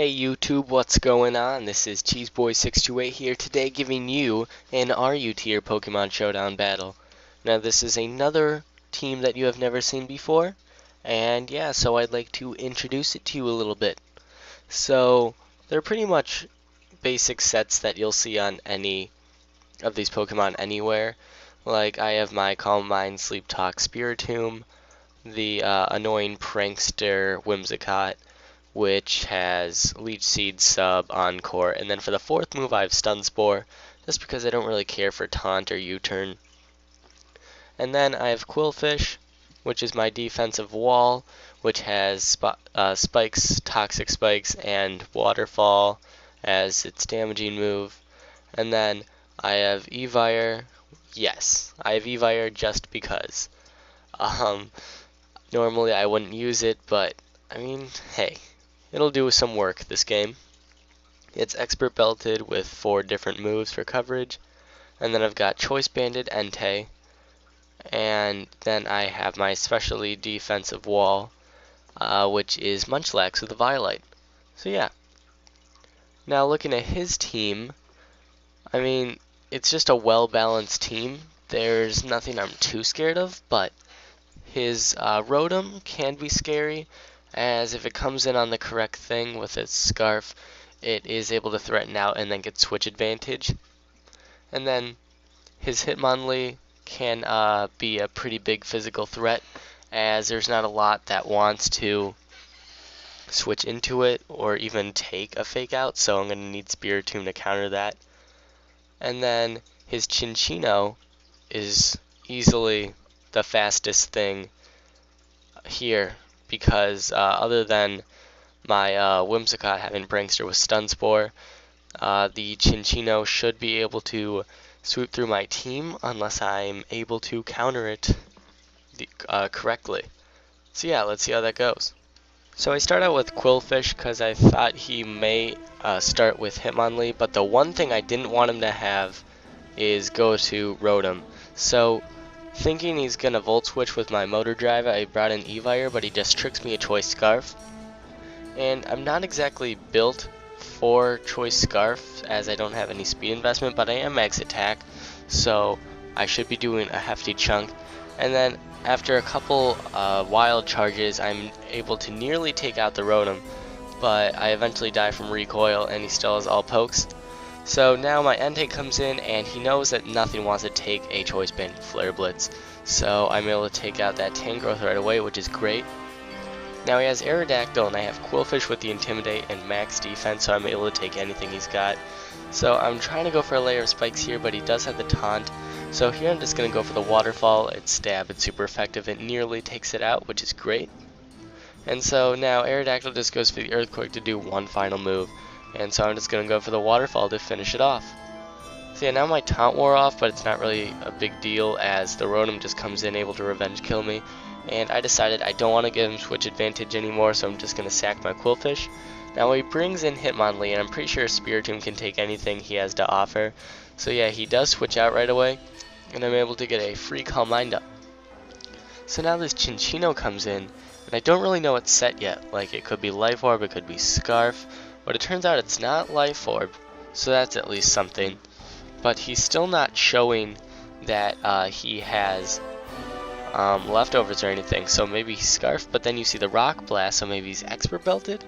Hey YouTube, what's going on? This is Cheeseboy628 here today giving you an RU tier Pokemon Showdown battle. Now this is another team that you have never seen before, and yeah, so I'd like to introduce it to you a little bit. So they're pretty much basic sets that you'll see on any of these Pokemon anywhere. Like I have my Calm Mind, Sleep Talk, Spiritomb, the annoying prankster Whimsicott, which has Leech Seed, Sub, Encore, and then for the fourth move I have Stun Spore, just because I don't really care for Taunt or U-Turn. And then I have Quillfish, which is my defensive wall, which has Spikes, Toxic Spikes, and Waterfall as its damaging move. And then I have Evire. Yes, I have Evire just because. Normally I wouldn't use it, but I mean, hey. It'll do some work this game. It's expert belted with 4 different moves for coverage, and then I've got Choice Banded Entei, and then I have my specially defensive wall, which is Munchlax with a Violite. So yeah. Now looking at his team, I mean, it's just a well-balanced team. There's nothing I'm too scared of, but his Rotom can be scary, as if it comes in on the correct thing with its Scarf, it is able to threaten out and then get switch advantage. And then his Hitmonlee can be a pretty big physical threat, as there's not a lot that wants to switch into it or even take a fake out, so I'm going to need Spiritomb to counter that. And then his Chinchino is easily the fastest thing here, because other than my Whimsicott having Prankster with Stun Spore, the Chinchino should be able to swoop through my team unless I'm able to counter it correctly. So yeah, let's see how that goes. So I start out with Quillfish because I thought he may start with Hitmonlee, but the one thing I didn't want him to have is go to Rotom. So thinking he's going to Volt Switch with my Motor Drive, I brought in Evire, but he just tricks me a Choice Scarf. And I'm not exactly built for Choice Scarf, as I don't have any speed investment, but I am Max Attack, so I should be doing a hefty chunk. And then after a couple wild charges, I'm able to nearly take out the Rotom, but I eventually die from Recoil, and he still has all pokes. So now my Entei comes in, and he knows that nothing wants to take a Choice Banded Flare Blitz. So I'm able to take out that Tangrowth right away, which is great. Now he has Aerodactyl, and I have Quillfish with the Intimidate and Max Defense, so I'm able to take anything he's got. So I'm trying to go for a layer of spikes here, but he does have the Taunt. So here I'm just going to go for the Waterfall. It's Stab, it's super effective, it nearly takes it out, which is great. And so now Aerodactyl just goes for the Earthquake to do one final move. And so I'm just going to go for the Waterfall to finish it off. So yeah, now my Taunt wore off, but it's not really a big deal as the Rotom just comes in able to revenge kill me. And I decided I don't want to give him switch advantage anymore, so I'm just going to sack my Quillfish. Now he brings in Hitmonlee, and I'm pretty sure Spiritomb can take anything he has to offer. So yeah, he does switch out right away, and I'm able to get a free Calm Mind up. So now this Chinchino comes in, and I don't really know what's set yet. Like, it could be Life Orb, it could be Scarf, but it turns out it's not Life Orb, so that's at least something. But he's still not showing that he has leftovers or anything, so maybe he's Scarf, but then you see the Rock Blast, so maybe he's Expert Belted.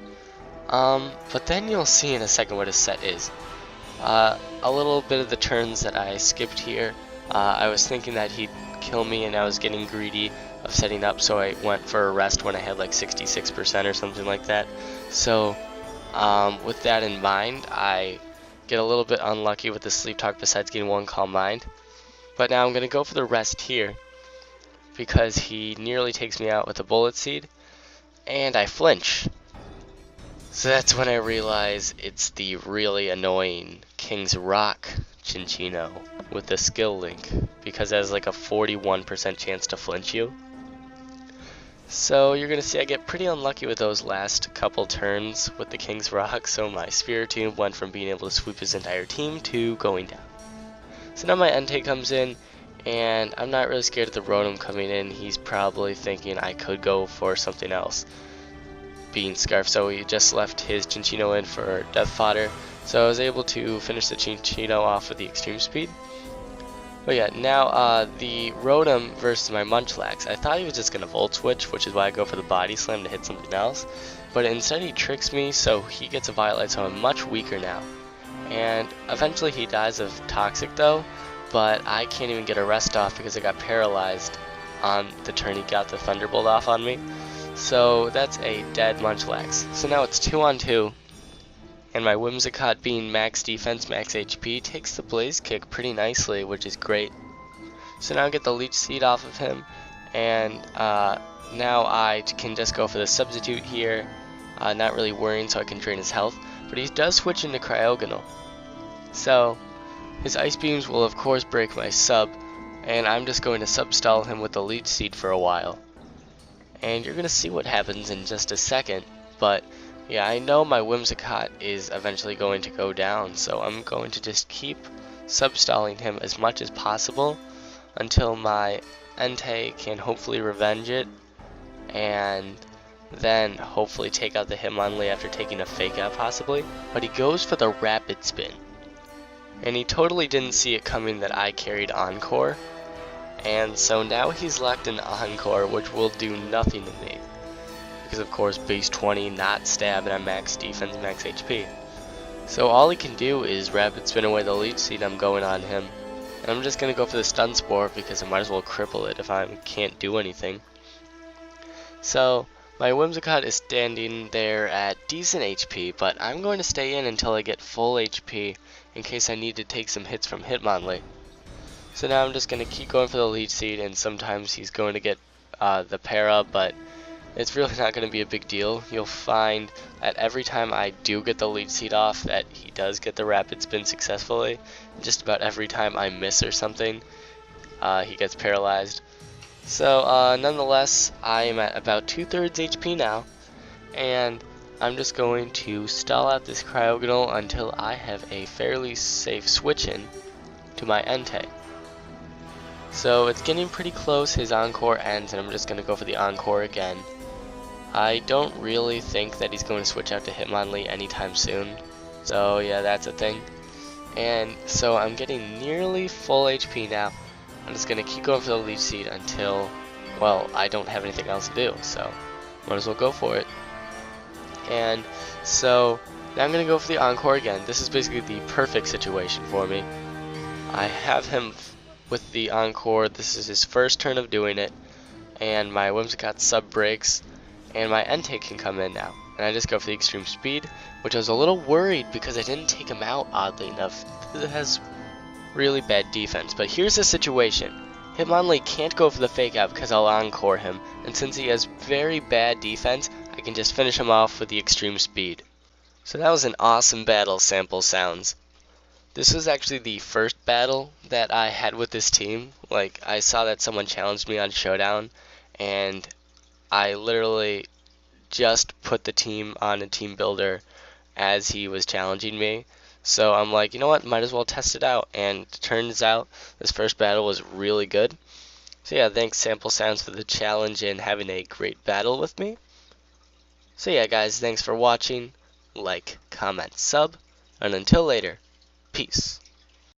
But then you'll see in a second what his set is. A little bit of the turns that I skipped here, I was thinking that he'd kill me, and I was getting greedy of setting up, so I went for a rest when I had like 66% or something like that. So with that in mind, I get a little bit unlucky with the Sleep Talk besides getting one Calm Mind. But now I'm going to go for the rest here, because he nearly takes me out with a Bullet Seed, and I flinch. So that's when I realize it's the really annoying King's Rock Chinchino with the skill link, because it has like a 41% chance to flinch you. So you're going to see I get pretty unlucky with those last couple turns with the King's Rock, so my Spiritomb went from being able to sweep his entire team to going down. So now my Entei comes in, and I'm not really scared of the Rotom coming in. He's probably thinking I could go for something else. bean scarf, so he just left his Chinchino in for death fodder. So I was able to finish the Chinchino off with the extreme speed. But yeah, now the Rotom versus my Munchlax. I thought he was just going to Volt Switch, which is why I go for the Body Slam to hit something else. But instead he tricks me, so he gets a Violet, so I'm much weaker now. And eventually he dies of Toxic though, but I can't even get a rest off because I got paralyzed on the turn he got the Thunderbolt off on me. So that's a dead Munchlax. So now it's 2-on-2. And my Whimsicott, being max defense, max HP, takes the Blaze Kick pretty nicely, which is great. So now I get the Leech Seed off of him, and now I can just go for the Substitute here, not really worrying so I can drain his health. But he does switch into Cryogonal. So his Ice Beams will of course break my sub, and I'm just going to Substall him with the Leech Seed for a while. And you're going to see what happens in just a second, but yeah, I know my Whimsicott is eventually going to go down, so I'm going to just keep substalling him as much as possible until my Entei can hopefully revenge it, and then hopefully take out the Hitmonlee after taking a Fake Out possibly. But he goes for the Rapid Spin, and he totally didn't see it coming that I carried Encore, and so now he's locked in Encore, which will do nothing to me. Because of course base 20, not stab, and I'm max defense, max HP. So all he can do is Rapid Spin away the Leech Seed I'm going on him. And I'm just going to go for the Stun Spore because I might as well cripple it if I can't do anything. So my Whimsicott is standing there at decent HP, but I'm going to stay in until I get full HP in case I need to take some hits from Hitmonlee. So now I'm just going to keep going for the Leech Seed, and sometimes he's going to get the para, but it's really not going to be a big deal. You'll find that every time I do get the Leech Seed off that he does get the Rapid Spin successfully. Just about every time I miss or something, he gets paralyzed. So nonetheless, I am at about 2/3 HP now, and I'm just going to stall out this Cryogonal until I have a fairly safe switch in to my Entei. So it's getting pretty close, his Encore ends, and I'm just going to go for the Encore again. I don't really think that he's going to switch out to Hitmonlee anytime soon. So yeah, that's a thing. And so I'm getting nearly full HP now. I'm just going to keep going for the Leech Seed until, well, I don't have anything else to do. So might as well go for it. And so now I'm going to go for the Encore again. This is basically the perfect situation for me. I have him with the Encore. This is his first turn of doing it. And my Whimsicott sub breaks. And my Entei can come in now, and I just go for the extreme speed, which I was a little worried because I didn't take him out, oddly enough. It has really bad defense, but here's the situation. Hitmonlee can't go for the Fake Out because I'll Encore him, and since he has very bad defense, I can just finish him off with the extreme speed. So that was an awesome battle, Sample Sounds. This was actually the first battle that I had with this team. Like, I saw that someone challenged me on Showdown, and I literally just put the team on a team builder as he was challenging me. So I'm like, you know what, might as well test it out. And it turns out this first battle was really good. So yeah, thanks Sample Sounds for the challenge and having a great battle with me. So yeah guys, thanks for watching. Like, comment, sub, and until later, peace.